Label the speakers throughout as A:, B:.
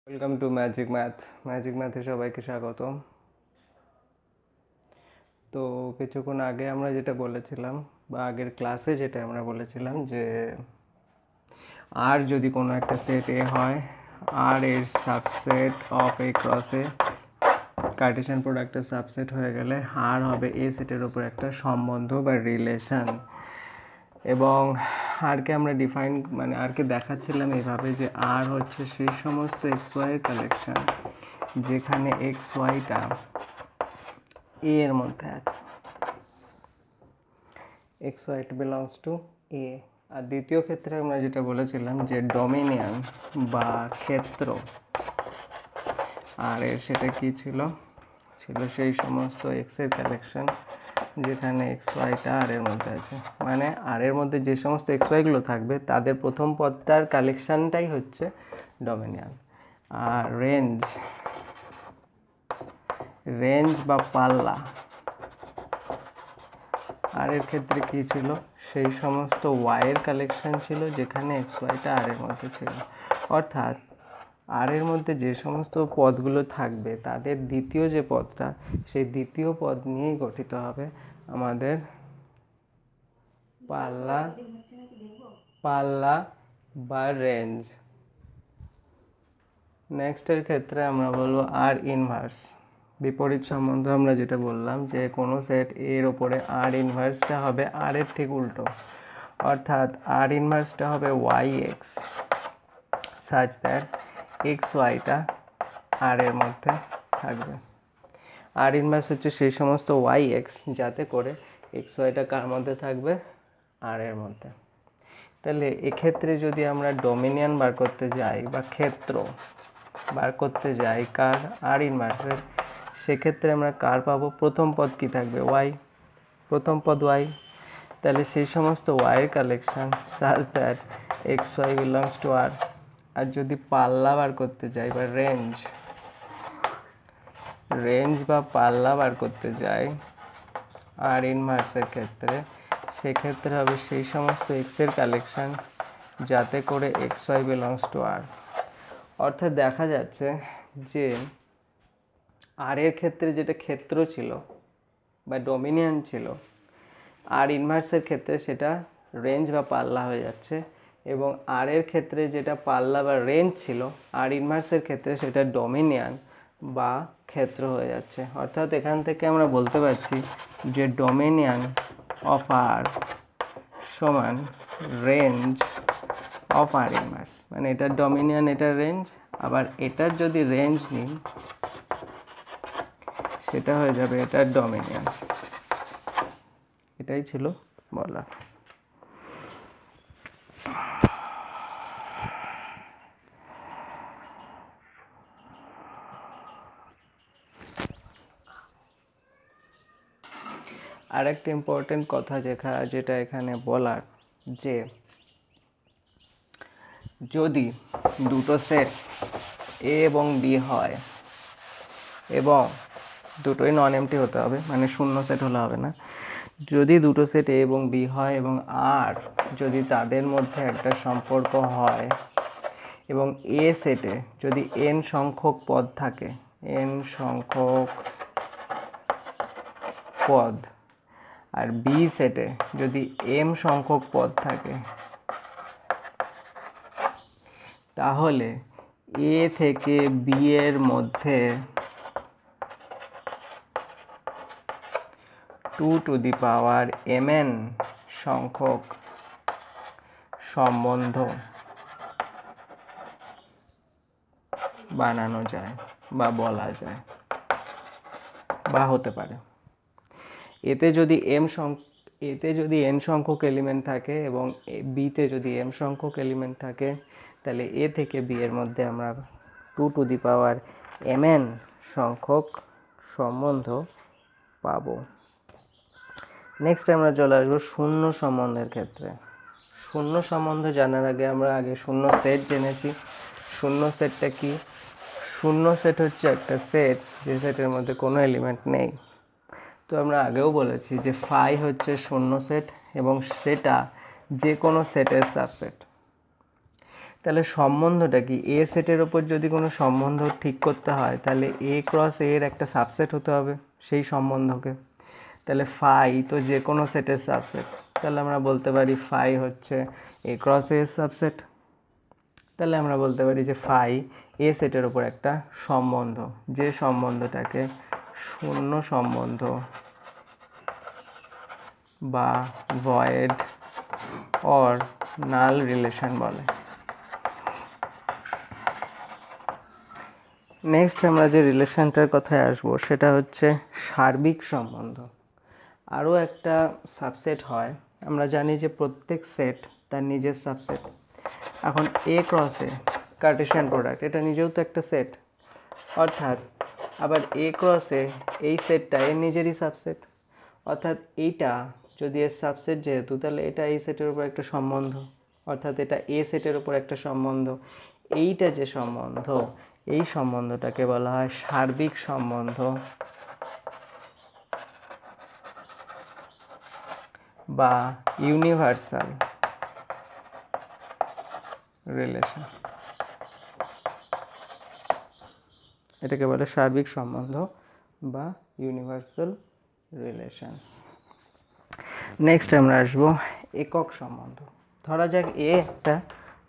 A: Welcome to magic ম্যাথে সবাইকে স্বাগতম। তো কিছুক্ষণ আগে আমরা যেটা বলেছিলাম বা আগের ক্লাসে যেটা আমরা বলেছিলাম যে আর যদি কোনো একটা সেট এ হয়, আর এর subset of A cross A Kardashian প্রোডাক্টের সাবসেট হয়ে গেলে আর হবে এ সেটের উপর একটা সম্বন্ধ বা রিলেশন। এবং আরকে আমরা ডিফাইন আরকে দেখাচ্ছিলাম এইভাবে যে আর হচ্ছে সেই সমস্ত এক্স ওয়াইয়ের কালেকশন যেখানে এক্স ওয়াইটা এ এর মধ্যে আছে, এক্স ওয়াই বিলংস টু এ। আর দ্বিতীয় ক্ষেত্রে আমরা যেটা বলেছিলাম যে ডোমিনিয়ন বা ক্ষেত্র আর এর সেটা কি ছিল সেই সমস্ত এক্সের কালেকশন যেখানে এক্স ওয়াইটা আর এর মধ্যে আছে, মানে আর এর মধ্যে যে সমস্ত এক্স ওয়াইগুলো থাকবে তাদের প্রথম পদটার কালেকশানটাই হচ্ছে ডোমিনিয়ন। আর রেঞ্জ বা পাল্লা আর এর ক্ষেত্রে কি ছিল, সেই সমস্ত ওয়াইয়ের কালেকশন ছিল যেখানে এক্স ওয়াইটা আর এর মধ্যে ছিল। অর্থাৎ আর এর মধ্যে যে সমস্ত পদগুলো থাকবে তাদের দ্বিতীয় যে পদটা, সেই দ্বিতীয় পদ নিয়েই গঠিত হবে আমাদের পাল্লা বা রেঞ্জ। নেক্সটের ক্ষেত্রে আমরা বলবো আর ইনভার্স, বিপরীত সম্বন্ধ। আমরা যেটা বললাম যে কোনো সেট এর ওপরে আর ইনভার্সটা হবে আর এর ঠিক উল্টো, অর্থাৎ আর ইনভার্সটা হবে Y X such that X ওয়াইটা আর এর মধ্যে থাকবে। আর ইনভার্স হচ্ছে সেই সমস্ত ওয়াই এক্স যাতে করে এক্স ওয়াইটা কার মধ্যে থাকবে, আর এর মধ্যে। তাহলে এক্ষেত্রে যদি আমরা ডোমিনিয়ন বার করতে যাই বা ক্ষেত্র বার করতে যাই কার, আর ইনভার্সের, সেক্ষেত্রে আমরা কার পাবো, প্রথম পদ কি থাকবে, ওয়াই, প্রথম পদ ওয়াই। তাহলে সেই সমস্ত ওয়াইয়ের collection such that X Y belongs to R. আর যদি পাল্লা বার করতে যাই বা রেঞ্জ বা পাল্লা বার করতে যাই আর ইনভার্সের ক্ষেত্রে, সেক্ষেত্রে হবে সেই সমস্ত এক্সের কালেকশন যাতে করে এক্স ওয়াই বিলংস টু আর। অর্থাৎ দেখা যাচ্ছে যে আর এর ক্ষেত্রে যেটা ক্ষেত্র ছিল বা ডোমিনিয়ন ছিল, আর ইনভার্সের ক্ষেত্রে সেটা রেঞ্জ বা পাল্লা হয়ে যাচ্ছে, এবং আর এর ক্ষেত্রে যেটা পাল্লা বা রেঞ্জ ছিল আর ইনভার্সের ক্ষেত্রে সেটা ডোমিনিয়ন বা ক্ষেত্র হয়ে যাচ্ছে। অর্থাৎ এখান থেকে আমরা বলতে পারছি যে ডোমিনিয়ন অফ আর সমান রেঞ্জ অফ আর ইনভার্স, মানে এটার ডোমিনিয়ন এটার রেঞ্জ, আবার এটার যদি রেঞ্জ নিই সেটা হয়ে যাবে এটার ডোমিনিয়ন। এটাই ছিল বলা। আর একটা ইম্পর্টেন্ট কথা যেটা এখানে বলার, যে যদি দুটো সেট এ এবং বি হয় এবং দুটোই নন এমটি হতে হবে, মানে শূন্য সেট হলে হবে না। যদি দুটো সেট এ এবং বি হয় এবং আর যদি তাদের মধ্যে একটা সম্পর্ক হয় এবং এ সেটে যদি এন সংখ্যক পদ থাকে, এন সংখ্যক পদ, আর বি সেটে যদি এম সংখ্যক পদ থাকে, তাহলে এ থেকে বি এর মধ্যে 2m n সংখ্যক সম্বন্ধ বানানো যায় বা বলা যায় বা হতে পারে। এতে যদি n সংখ্যক এলিমেন্ট থাকে এবং বিতে যদি m সংখ্যক এলিমেন্ট থাকে, তাহলে এ থেকে বি এর মধ্যে আমরা 2m n সংখ্যক সম্বন্ধ পাবো। নেক্সট আমরা চলে আসবো শূন্য সম্বন্ধের ক্ষেত্রে। শূন্য সম্বন্ধ জানার আগে আমরা শূন্য সেট জেনেছি। শূন্য সেটটা কি? শূন্য সেট হচ্ছে একটা সেট যে সেটের মধ্যে কোনো এলিমেন্ট নেই। তো আমরা আগেও বলেছি যে ফাই হচ্ছে শূন্য সেট এবং সেটা যে কোনো সেটের সাবসেট। তাহলে সম্বন্ধটা কি, এ সেটের ওপর যদি কোনো সম্বন্ধ ঠিক করতে হয় তাহলে এ ক্রস এর একটা সাবসেট হতে হবে সেই সম্বন্ধকে। তাহলে ফাই তো যে কোনো সেটের সাবসেট, তাহলে আমরা বলতে পারি ফাই হচ্ছে এ ক্রস এর সাবসেট। তাহলে আমরা বলতে পারি যে ফাই এ সেটের ওপর একটা সম্বন্ধ, যে সম্বন্ধটাকে শূন্য সম্বন্ধ বা ভয়েড অর নাল রিলেশন বলে। নেক্সট আমরা যে রিলেশনটার কথায় আসবো সেটা হচ্ছে সার্বিক সম্বন্ধ। আরও একটা সাবসেট হয়, আমরা জানি যে প্রত্যেক সেট তার নিজের সাবসেট। এখন এ ক্রস এ কার্টেশিয়ান প্রোডাক্ট, এটা নিজেও তো একটা সেট, অর্থাৎ আবার এ ক্রস এ এই সেটটা এর নিজেরই সাবসেট, অর্থাৎ এইটা যদি এর সাবসেট যেহেতু, তাহলে এটা এই সেটের উপর একটা সম্বন্ধ, অর্থাৎ এটা এ সেটের উপর একটা সম্বন্ধ। এইটা যে সম্বন্ধ, এই সম্বন্ধটাকে বলা হয় সার্বিক সম্বন্ধ বা ইউনিভার্সাল রিলেশন। এটাকে বলে সার্বিক সম্বন্ধ বা ইউনিভার্সাল রিলেশন। নেক্সট আমরা আসবো একক সম্বন্ধ। ধরা যাক এ একটা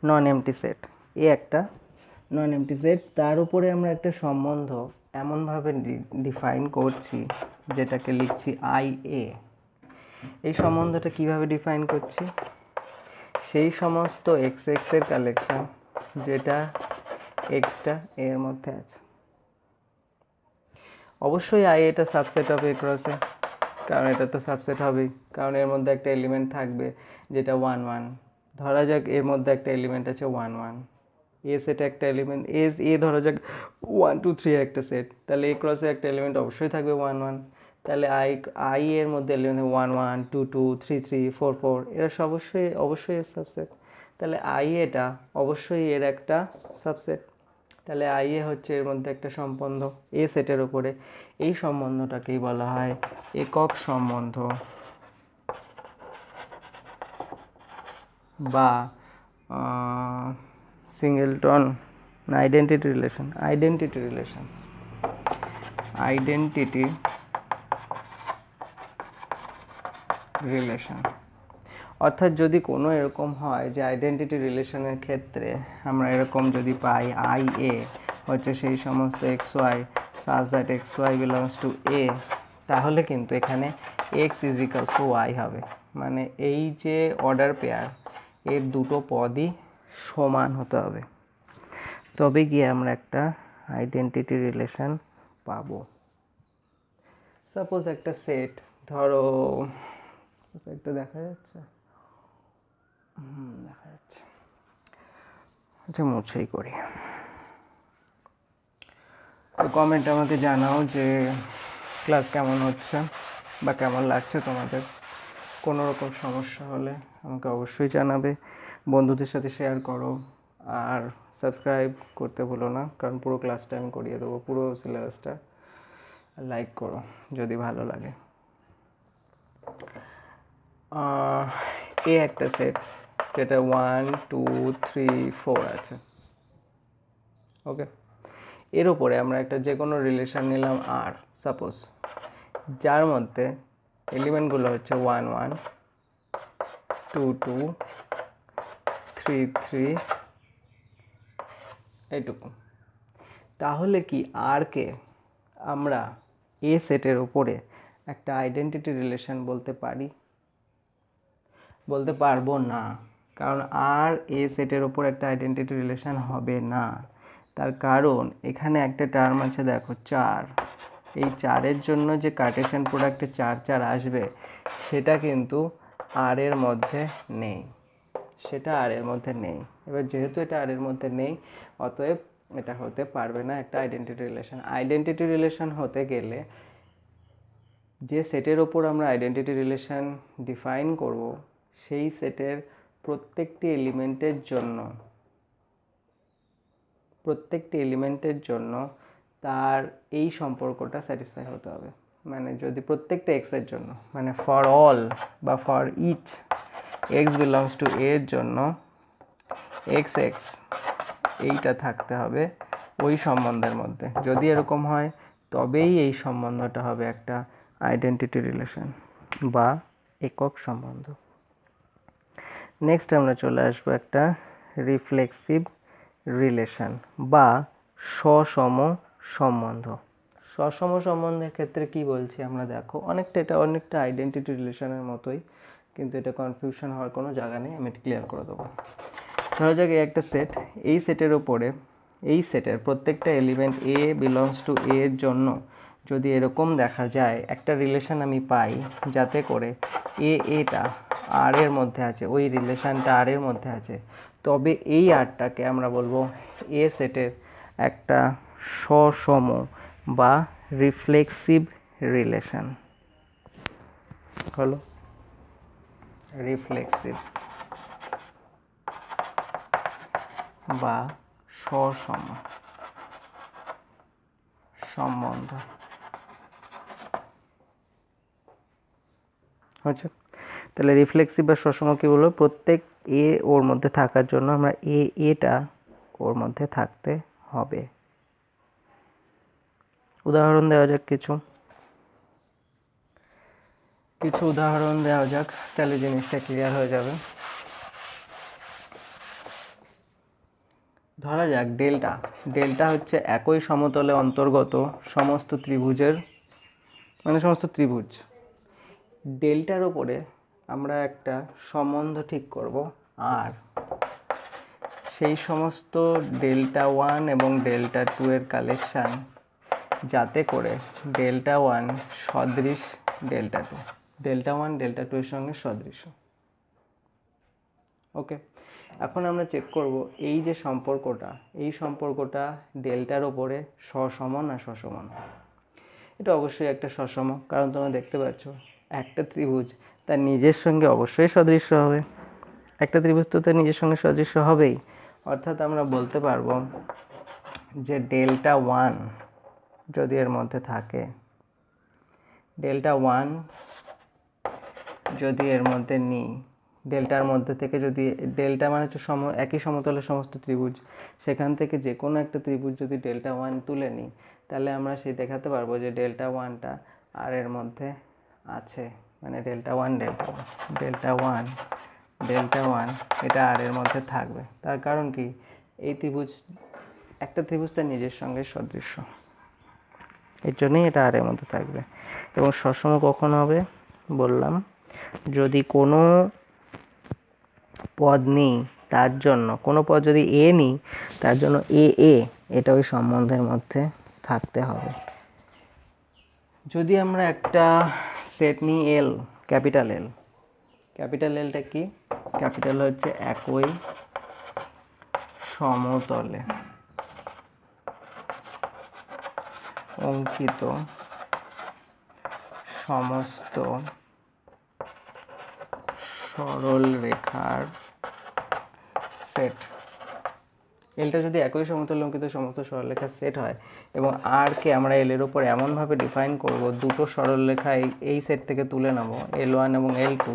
A: নন এমটি সেট, এ একটা নন এমটি সেট, তার উপরে আমরা একটা সম্বন্ধ এমনভাবে ডিফাইন করছি যেটাকে লিখছি আই এ। এই সম্বন্ধটা কিভাবে ডিফাইন করছি, সেই সমস্ত এক্স এক্সের কালেকশন যেটা এক্সটা এর মধ্যে আছে। অবশ্যই আই এটা সাবসেট হবে এ ক্রসে, কারণ এটা তো সাবসেট হবেই, কারণ এর মধ্যে একটা এলিমেন্ট থাকবে যেটা 1 1। ধরা যাক এর মধ্যে একটা এলিমেন্ট আছে 1 1, এ সেটে একটা এলিমেন্ট এ ধরা যাক 1 2 3 একটা সেট, তাহলে এ ক্রসে একটা এলিমেন্ট অবশ্যই থাকবে 1 1। তাহলে আই এর মধ্যে এলিমেন্ট 1 1 2 2 3 3 4 4, এরা অবশ্যই এর সাবসেট। তাহলে আই এটা অবশ্যই এর একটা সাবসেট। তাহলে আই এ হচ্ছে এর মধ্যে একটা সম্বন্ধ এ সেটের উপরে। এই সম্বন্ধটাকেই বলা হয় একক সম্বন্ধ বা singleton identity relation. Identity relation অর্থাৎ যদি কোনো এরকম হয় যে আইডেন্টিটি রিলেশনের ক্ষেত্রে আমরা এরকম যদি পাই আই এ হচ্ছে সেই সমস্ত X Y such that X Y belongs to A, তাহলে কিন্তু এখানে X is equals to Y হবে। মানে এই যে অর্ডার পেয়ার এর দুটো পদই সমান হতে হবে, তবে গিয়ে আমরা একটা আইডেন্টিটি রিলেশন পাবো। সাপোজ একটা সেট, ধরো একটা দেখা যাচ্ছে, দেখা যাচ্ছে, আচ্ছা মুছেই করি। তো কমেন্টে আমাকে জানাও যে ক্লাস কেমন হচ্ছে বা কেমন লাগছে তোমাদের। কোনো রকম সমস্যা হলে আমাকে অবশ্যই জানাবে, বন্ধুদের সাথে শেয়ার করো, আর সাবস্ক্রাইব করতে ভুলো না, কারণ পুরো ক্লাসটা আমি করিয়ে দেবো, পুরো সিলেবাসটা। লাইক করো যদি ভালো লাগে। এ একটা সেট যেটা 1 2 3 4 আছে, ওকে। এর উপরে আমরা একটা যে কোনো রিলেশন নিলাম আর, সাপোজ, যার মধ্যে এলিমেন্টগুলো হচ্ছে 1 1 2 2 3 3 এইটুকু। তাহলে কি আর কে আমরা এ সেটের উপরে একটা আইডেন্টিটি রিলেশন বলতে পারি? বলতে পারবো না, কারণ আর এ সেটের উপর একটা আইডেন্টিটি রিলেশন হবে না। তার কারণ এখানে একটা টার্ম আছে দেখো 4, এই 4-এর জন্য যে কার্টেশিয়ান প্রোডাক্টে 4 4 আসবে সেটা কিন্তু আর এর মধ্যে নেই, সেটা আর এর মধ্যে নেই। এবার যেহেতু এটা আর এর মধ্যে নেই, অতএব এটা হতে পারবে না একটা আইডেন্টিটি রিলেশন। আইডেন্টিটি রিলেশন হতে গেলে যে সেটের ওপর আমরা আইডেন্টিটি রিলেশন ডিফাইন করব, সেই সেটের প্রত্যেকটি এলিমেন্টের জন্য তার এই সম্পর্কটা স্যাটিসফাই হতে হবে। মানে যদি প্রত্যেকটা এক্সের জন্য, মানে ফর অল বা for each X belongs to এর জন্য এক্স এক্স এইটা থাকতে হবে ওই সম্বন্ধের মধ্যে। যদি এরকম হয় তবেই এই সম্বন্ধটা হবে একটা আইডেন্টিটি রিলেশন বা একক সম্বন্ধ। নেক্সট আমরা চলে আসবো একটা রিফ্লেক্সিভ রিলেশন বা সসম সম্বন্ধ। সসম সম্বন্ধের ক্ষেত্রে কি বলছি আমরা, দেখো এটা অনেকটা আইডেন্টিটি রিলেশনের মতোই, কিন্তু এটা কনফিউশন হওয়ার কোনো জায়গা নেই, আমি ক্লিয়ার করে দেবো। ধরা যাক একটা সেট, এই সেটের ওপরে এই সেটের প্রত্যেকটা এলিমেন্ট এ বিলংস টু এ এর জন্য যদি এরকম দেখা যায় একটা রিলেশন আমি পাই যাতে করে এটা আর এর মধ্যে আছে, ওই রিলেশনটা আর এর মধ্যে আছে, তবে এই আরটাকে আমরা বলবো এ সেটের একটা সসম বা রিফ্লেক্সিভ রিলেশন। হলো রিফ্লেক্সিভ বা সসম সম্বন্ধ আচ্ছা, তাহলে রিফ্লেক্সিভ বা সসম কি বলবো, প্রত্যেক এ ওর মধ্যে থাকার জন্য আমরা এটা ওর মধ্যে থাকতে হবে। উদাহরণ দেওয়া যাক, কিছু উদাহরণ দেওয়া যাক, তাহলে জিনিসটা ক্লিয়ার হয়ে যাবে। ধরা যাক ডেল্টা হচ্ছে একই সমতলে অন্তর্গত সমস্ত ত্রিভুজের, মানে সমস্ত ত্রিভুজ। ডেল্টার ওপরে আমরা একটা সম্বন্ধ ঠিক করব আর সেই সমস্ত ডেল্টা 1 এবং ডেল্টা 2 এর কালেকশান যাতে করে ডেল্টা 1 সদৃশ ডেল্টা 2, ডেল্টা 1 ডেল্টা 2 এর সঙ্গে সদৃশ। ওকে, এখন আমরা চেক করব এই যে সম্পর্কটা, এই সম্পর্কটা ডেল্টার ওপরে সসম না সসমান। এটা অবশ্যই একটা সসম, কারণ তোমরা দেখতে পাচ্ছ একটা ত্রিভুজ তার নিজের সঙ্গে অবশ্যই সদৃশ্য হবে, একটা ত্রিভুজ তো তার নিজের সঙ্গে সদৃশ্য হবেই। অর্থাৎ আমরা বলতে পারবো যে ডেল্টা 1 যদি এর মধ্যে থাকে, ডেল্টা 1 যদি এর মধ্যে নিই, ডেল্টার মধ্যে থেকে যদি ডেল্টা মানে হচ্ছে একই সমতলের সমস্ত ত্রিভুজ, সেখান থেকে যে কোনো একটা ত্রিভুজ যদি ডেল্টা 1 তুলে নিই, তাহলে আমরা সেই দেখাতে পারবো যে ডেল্টা 1টা আর এর মধ্যে আছে, মানে ডেল্টা 1 এটা আর এর মধ্যে থাকবে। তার কারণ কি, এই ত্রিভুজ একটা ত্রিভুজ তার নিজের সঙ্গে সদৃশ্য, এর জন্যই এটা আর এর মধ্যে থাকবে। এবং সসম কখন হবে বললাম, যদি কোনো পদ নিই তার জন্য, কোনো পদ যদি এ নিই তার জন্য এটা ওই সম্বন্ধের মধ্যে থাকতে হবে। যদি আমরা একটা সেট নিই এল, ক্যাপিটাল এলটা কি, ক্যাপিটাল হচ্ছে একই সমতলে অঙ্কিত সমস্ত সরল রেখার সেট। এলটা যদি একই সমতলে অঙ্কিত সমস্ত সরলরেখার সেট হয় এবং আর কে আমরা এল এর উপর এমনভাবে ডিফাইন করব, দুটো সরলরেখা এই সেট থেকে তুলে নেব L1 এবং L2,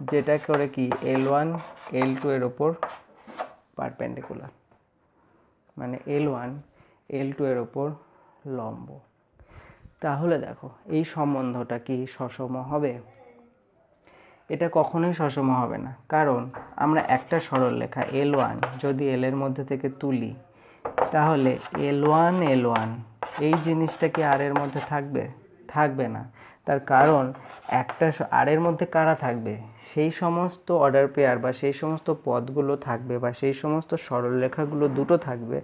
A: যেটা করে কি L1 L2 এর ওপর পারপেন্ডিকুলার, মানে L1 L2 এর ওপর লম্ব। তাহলে দেখো এই সম্বন্ধটা কি সসম হবে? এটা কখনোই সসম হবে না, কারণ আমরা একটা সরলরেখা L1 যদি L এর মধ্যে থেকে তুলি, তাহলে L1 এই জিনিসটা কি আর এর মধ্যে থাকবে না। তার কারণ একটা আর এর মধ্যে কারা থাকবে, সেই সমস্ত অর্ডার পেয়ার বা সেই সমস্ত পদগুলো থাকবে বা সেই সমস্ত সরলরেখাগুলো দুটো থাকবে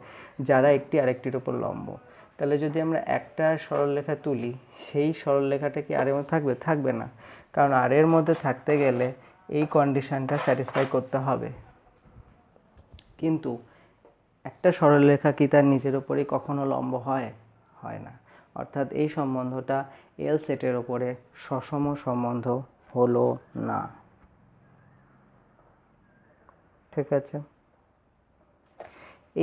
A: যারা একটি আরেকটির ওপর লম্ব। তাহলে যদি আমরা একটা সরলরেখা তুলি, সেই সরলরেখাটা কি আর এর মধ্যে থাকবে না, কারণ আর এর মধ্যে থাকতে গেলে এই কন্ডিশনটা স্যাটিসফাই করতে হবে। কিন্তু একটা সরলরেখা কি তার নিজের ওপরেই কখনো লম্ব হয় না। অর্থাৎ এই সম্বন্ধটা এল সেটের ওপরে সসম সম্বন্ধ হলো না। ঠিক আছে,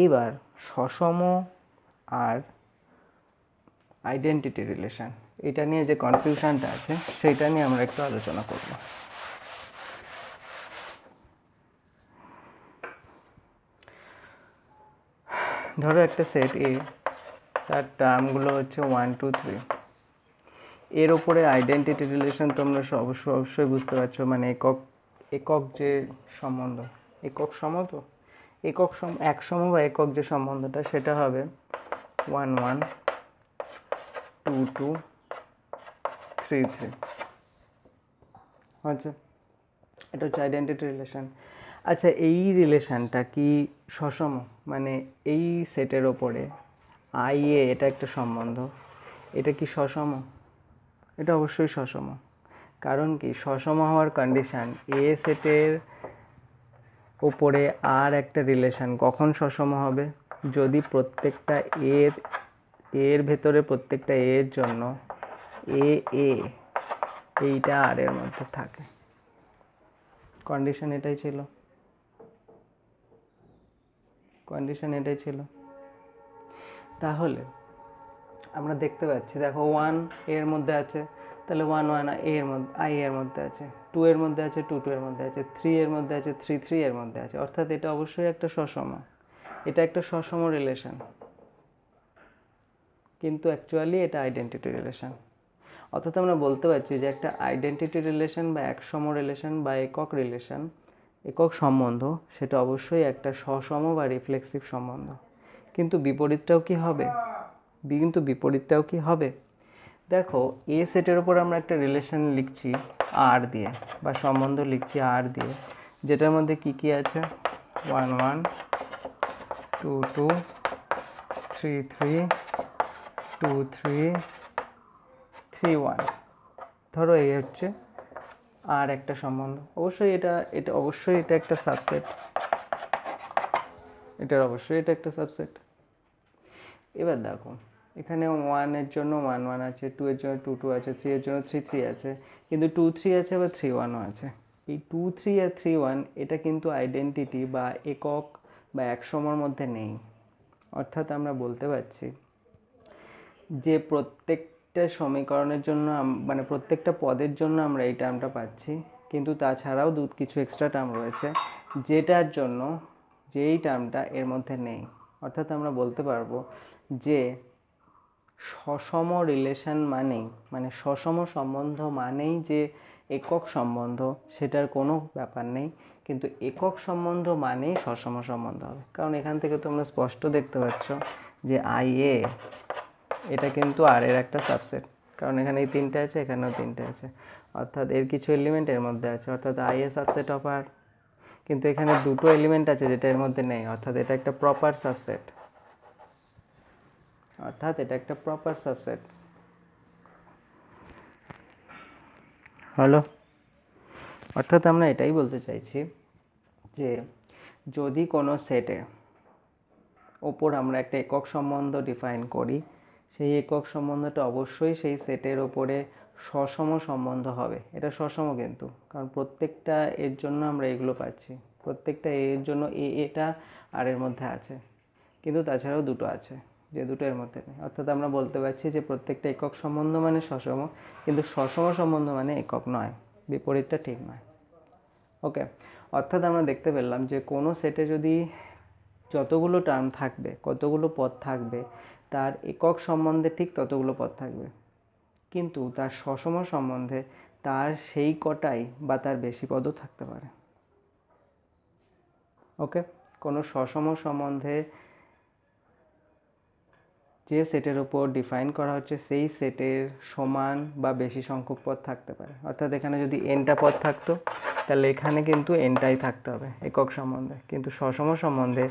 A: এইবার সসম আর আইডেন্টিটি রিলেশন, এটা নিয়ে যে কনফিউশনটা আছে সেটা নিয়ে আমরা একটু আলোচনা করব। ধরো একটা সেট এ, তার টার্মগুলো হচ্ছে 1 2 3, এর ওপরে আইডেন্টিটি রিলেশন তোমরা অবশ্যই বুঝতে পারছো, মানে একক যে সম্বন্ধ, একক সম তো এক সম বা একক যে সম্বন্ধটা সেটা হবে 1 1 2 2 3 3। আচ্ছা, এটা হচ্ছে আইডেন্টিটি রিলেশন। আচ্ছা, এই রিলেশনটা কি সসম? মানে এই সেটের ওপরে আই এ এটা একটা সম্বন্ধ, এটা কি সসম? এটা অবশ্যই সসম। কারণ কি সসম হওয়ার কন্ডিশন, এ সেটের ওপরে আর একটা রিলেশন কখন সসম হবে? যদি প্রত্যেকটা এর ভেতরে প্রত্যেকটা এর জন্য এ এইটা আর এর মধ্যে থাকে। কন্ডিশন এটাই ছিল। তাহলে আমরা দেখতে পাচ্ছি, দেখো 1 এর মধ্যে আছে, তাহলে 1 1 এর মধ্যে আই এর মধ্যে আছে, 2 এর মধ্যে আছে, 2 2 এর মধ্যে আছে, 3 এর মধ্যে আছে, 3 3 এর মধ্যে আছে। অর্থাৎ এটা অবশ্যই একটা সসম, এটা একটা সসম রিলেশন, কিন্তু অ্যাকচুয়ালি এটা আইডেন্টিটি রিলেশন। অর্থাৎ আমরা বলতে পারছি যে একটা আইডেন্টিটি রিলেশন বা একসম রিলেশন বা একক সম্বন্ধ, সেটা অবশ্যই একটা সসম বা রিফ্লেক্সিভ সম্বন্ধ। কিন্তু বিপরীতটাও কি হবে? দেখো, এ সেটের উপর আমরা একটা রিলেশন লিখছি আর দিয়ে, বা সম্বন্ধ লিখছি আর দিয়ে, যেটার মধ্যে কি আছে? 1 1 2 2 3 3 2 3 3 1। ধরো এই হচ্ছে আর একটা সম্বন্ধ। অবশ্যই এটা একটা সাবসেট, এটা একটা সাবসেট। এবার দেখো, এখানে 1 এর জন্য 1 1 আছে, 2 এর জন্য 2 2 আছে, 3 এর জন্য 3 3 আছে, কিন্তু 2 3 আছে বা 3 1ও আছে। এই 2 3 আর 3 1 এটা কিন্তু আইডেন্টিটি বা একক বা একসমর মধ্যে নেই। অর্থাৎ আমরা বলতে পারছি যে প্রত্যেকটা সমীকরণের জন্য, মানে প্রত্যেকটা পদের জন্য আমরা এই টার্মটা পাচ্ছি, কিন্তু তাছাড়াও কিছু এক্সট্রা টার্ম রয়েছে যেটার জন্য যেই টার্মটা এর মধ্যে নেই। অর্থাৎ আমরা বলতে পারবো যে সসম রিলেশন মানে সসম সম্বন্ধ মানেই যে একক সম্বন্ধ, সেটার কোনো ব্যাপার নেই। কিন্তু একক সম্বন্ধ মানেই সসম সম্বন্ধ হবে। কারণ এখান থেকে তোমরা স্পষ্ট দেখতে পাচ্ছ যে আই এ এটা কিন্তু আর এর একটা সাবসেট, কারণ এখানে এই 3টে আছে, এখানেও 3টে আছে, অর্থাৎ এর কিছু এলিমেন্ট এর মধ্যে আছে, অর্থাৎ আই এ সাবসেট অফ আর। কিন্তু এখানে দুটো এলিমেন্ট আছে যেটা এর মধ্যে নেই, অর্থাৎ এটা একটা প্রপার সাবসেট। হলো? অর্থাৎ আমরা এটাই বলতে চাইছি যে যদি কোনো সেটে ওপর আমরা একটা একক সম্বন্ধ ডিফাইন করি, সেই একক সম্বন্ধটা অবশ্যই সেই সেটের ওপরে সসম সম্বন্ধ হবে। এটা সসম কিন্তু, কারণ প্রত্যেকটা এর জন্য আমরা এগুলো পাচ্ছি, প্রত্যেকটা এর জন্য এটা আর এর মধ্যে আছে, কিন্তু তাছাড়াও দুটো আছে যে দুটো এর মধ্যে নেই। অর্থাৎ আমরা বলতে পারছি যে প্রত্যেকটা একক সম্বন্ধ মানে সসম, কিন্তু সসম সম্বন্ধ মানে একক নয়, বিপরীতটা ঠিক নয়। ওকে, অর্থাৎ আমরা দেখতে পেলাম যে কোনো সেটে যদি যতগুলো টার্ম থাকবে, কতগুলো পদ থাকবে, তার একক সম্বন্ধে ঠিক ততগুলো পদ থাকবে, কিন্তু তার সসম সম্বন্ধে তার সেই কটাই বা তার বেশি পদও থাকতে পারে। ওকে, কোনো সসম সম্বন্ধে যে সেটের উপর ডিফাইন করা হচ্ছে সেই সেটের সমান বা বেশি সংখ্যক পদ থাকতে পারে। অর্থাৎ এখানে যদি এনটা পদ থাকতো, তাহলে এখানে কিন্তু এনটাই থাকতে হবে একক সম্বন্ধে, কিন্তু সসম সম্বন্ধে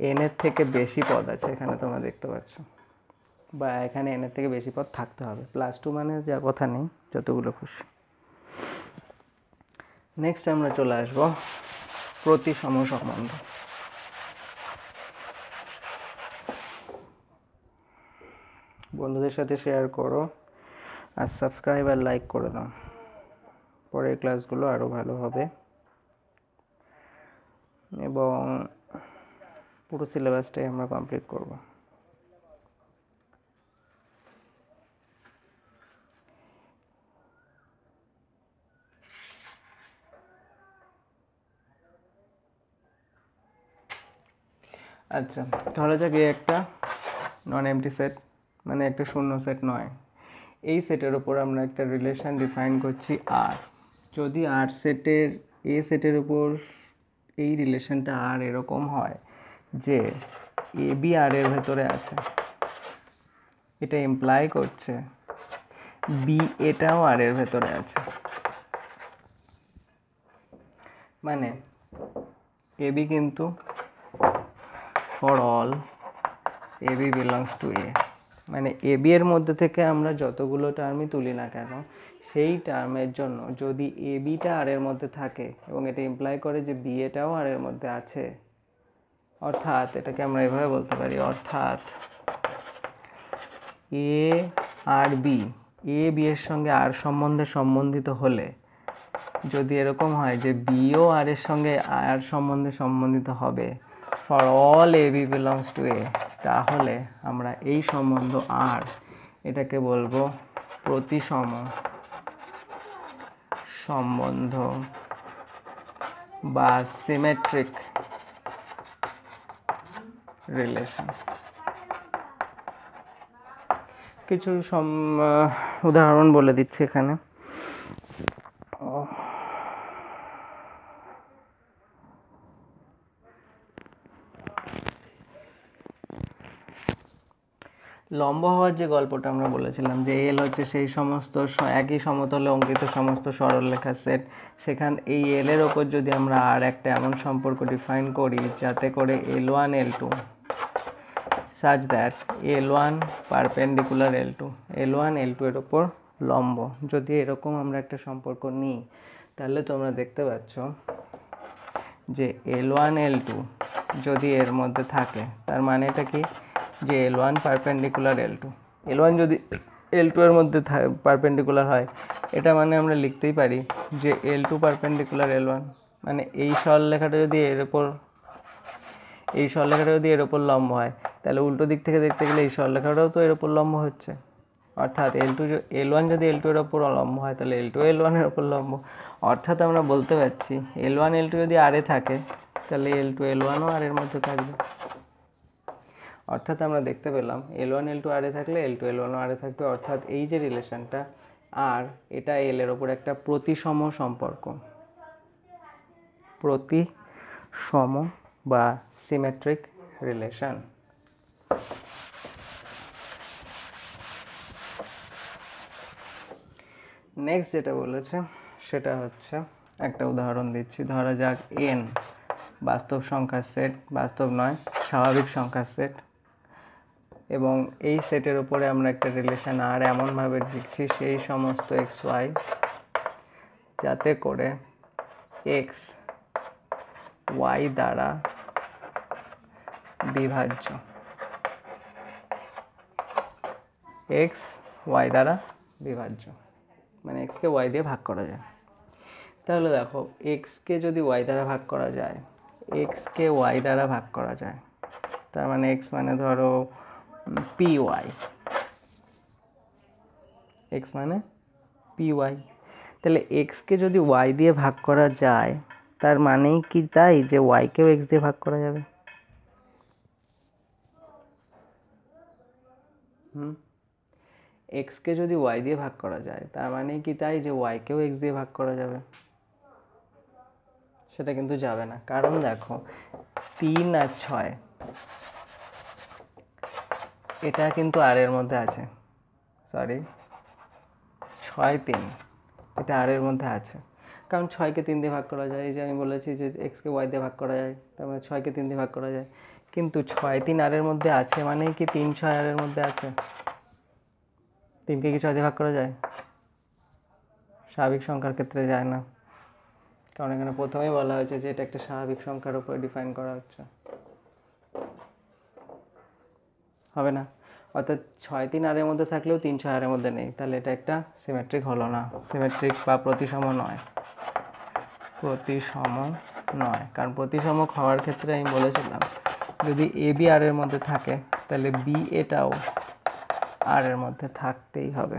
A: এনের থেকে বেশি পদ আছে, এখানে তোমরা দেখতে পাচ্ছ, বা এখানে এনের থেকে বেশি পদ থাকতে হবে। +2 মানে যা কথা নেই, যতগুলো খুশি। নেক্সট আমরা চলে আসবো প্রতিসম সম্বন্ধ। বন্ধুদের সাথে শেয়ার করো আর সাবস্ক্রাইব আর লাইক করে দাও, পরের ক্লাসগুলো আরও ভালো হবে এবং পুরো সিলেবাসটাই আমরা কমপ্লিট করব। আচ্ছা, ধরা যাক এ একটা নন এমটি সেট, মানে একটা শূন্য সেট নয়। এই সেটের উপর আমরা একটা রিলেশন ডিফাইন করছি আর। যদি আর সেটের এ সেটের উপর এই রিলেশনটা আর এরকম হয় যে এ বি আর এর ভেতরে আছে, এটা ইমপ্লাই করছে বি এটাও আর এর ভেতরে আছে। মানে এ বি কিন্তু for all A B belongs to A, মানে এ বি এর মধ্যে থেকে আমরা যতগুলো টার্মই তুলি না কেন, সেই টার্মের জন্য যদি এ বিটা আর এর মধ্যে থাকে এবং এটা ইমপ্লাই করে যে বি এটাও আর এর মধ্যে আছে, অর্থাৎ এটাকে আমরা এভাবে বলতে পারি, অর্থাৎ এ আর বি, এ বি এর সঙ্গে আর সম্বন্ধে সম্বন্ধিত হলে, যদি এরকম হয় যে বিও আর এর সঙ্গে আর সম্বন্ধে সম্বন্ধিত হবে for all A B belongs to A, তাহলে আমরা এই সম্বন্ধ আর এটাকে বলবো প্রতিসম সম্বন্ধ বা সিমেট্রিক রিলেশন। কিছু উদাহরণ বলে দিচ্ছি এখানে। লম্ব হওয়ার যে গল্পটা আমরা বলেছিলাম যে এল হচ্ছে সেই সমস্ত একই সমতলে অঙ্কিত সমস্ত সরলরেখার সেট, সেখান এই এল এর ওপর যদি আমরা আর একটা এমন সম্পর্ক ডিফাইন করি যাতে করে L1 L2 such that L1 perpendicular L2, L1 L2 এর ওপর লম্ব, যদি এরকম আমরা একটা সম্পর্ক নিই, তাহলে তোমরা দেখতে পাচ্ছ যে L1 L2 যদি এর মধ্যে থাকে, তার মানে এটা কি যে L1 পারপেন্ডিকুলার L2, L1 যদি L2 এর মধ্যে পারপেন্ডিকুলার হয়, এটা মানে আমরা লিখতেই পারি যে L2 পারপেন্ডিকুলার L1, মানে এই সরলরেখাটা যদি এর ওপর লম্ব হয়, তাহলে উল্টো দিক থেকে দেখতে গেলে এই সরলরেখাটাও তো এর ওপর লম্ব হচ্ছে, অর্থাৎ L1 যদি L2 এর ওপর লম্ব হয়, তাহলে L2 L1 এর ওপর লম্ব। অর্থাৎ আমরা বলতে পারছি L1 L2 যদি আর এ থাকে, তাহলে L2 L1ও আর এর মধ্যে থাকবে। অর্থাৎ আমরা দেখতে পেলাম L1 L2 আর এ থাকলে L2 L1ও আর এ থাকবে। অর্থাৎ এই যে রিলেশনটা আর, এটা এল এর ওপর একটা প্রতিসম সম্পর্ক, প্রতিসম বা সিমেট্রিক রিলেশন। নেক্সট যেটা বলেছে সেটা হচ্ছে, একটা উদাহরণ দিচ্ছি, ধরা যাক n বাস্তব সংখ্যার সেট, বাস্তব নয় স্বাভাবিক সংখ্যার সেট, এবং এই সেটের উপরে আমরা একটা রিলেশন আর এমনভাবে লিখছি সেই সমস্ত এক্স ওয়াই যাতে করে এক্স ওয়াই দ্বারা বিভাজ্য, এক্স ওয়াই দ্বারা বিভাজ্য, মানে এক্সকে ওয়াই দিয়ে ভাগ করা যায়। তাহলে দেখো এক্সকে যদি ওয়াই দ্বারা ভাগ করা যায়, এক্সকে ওয়াই দ্বারা ভাগ করা যায়, তার মানে এক্স মানে ধরো পি ওয়াই, এক্স মানে পি ওয়াই, তাহলে এক্সকে যদি ওয়াই দিয়ে ভাগ করা যায়, তার মানেই কি তাই যে ওয়াইকেও এক্স দিয়ে ভাগ করা যাবে? এক্সকে যদি ওয়াই দিয়ে ভাগ করা যায়, তার মানে কি তাই যে ওয়াইকেও এক্স দিয়ে ভাগ করা যাবে? সেটা কিন্তু যাবে না, কারণ দেখো 3 আর 6 এটা কিন্তু আর এর মধ্যে আছে, সরি 6 3 এটা আর এর মধ্যে আছে, কারণ 6কে 3 দিয়ে ভাগ করা যায়। এই যে আমি বলেছি যে এক্সকে ওয়াই দিয়ে ভাগ করা যায়, তার মানে 6কে 3 দিয়ে ভাগ করা যায়, কিন্তু 6 3 আর এর মধ্যে আছে মানে কি 3 6 আর এর মধ্যে আছে? 3কে কি 6 দিয়ে ভাগ করা যায়? স্বাভাবিক সংখ্যার ক্ষেত্রে যায় না, কারণ এখানে প্রথমেই বলা হয়েছে যে এটা একটা স্বাভাবিক সংখ্যার উপরে ডিফাইন করা হচ্ছে, হবে না। অর্থাৎ 6 3 আর এর মধ্যে থাকলেও 3 6 আর এর মধ্যে নেই, তাহলে এটা একটা সিমেট্রিক হলো না, সিমেট্রিক বা প্রতিসম নয়, প্রতিসম নয়। কারণ প্রতিসম হওয়ার ক্ষেত্রে আমি বলেছিলাম যদি এ বি আর এর মধ্যে থাকে, তাহলে বি এটাও আর এর মধ্যে থাকতেই হবে।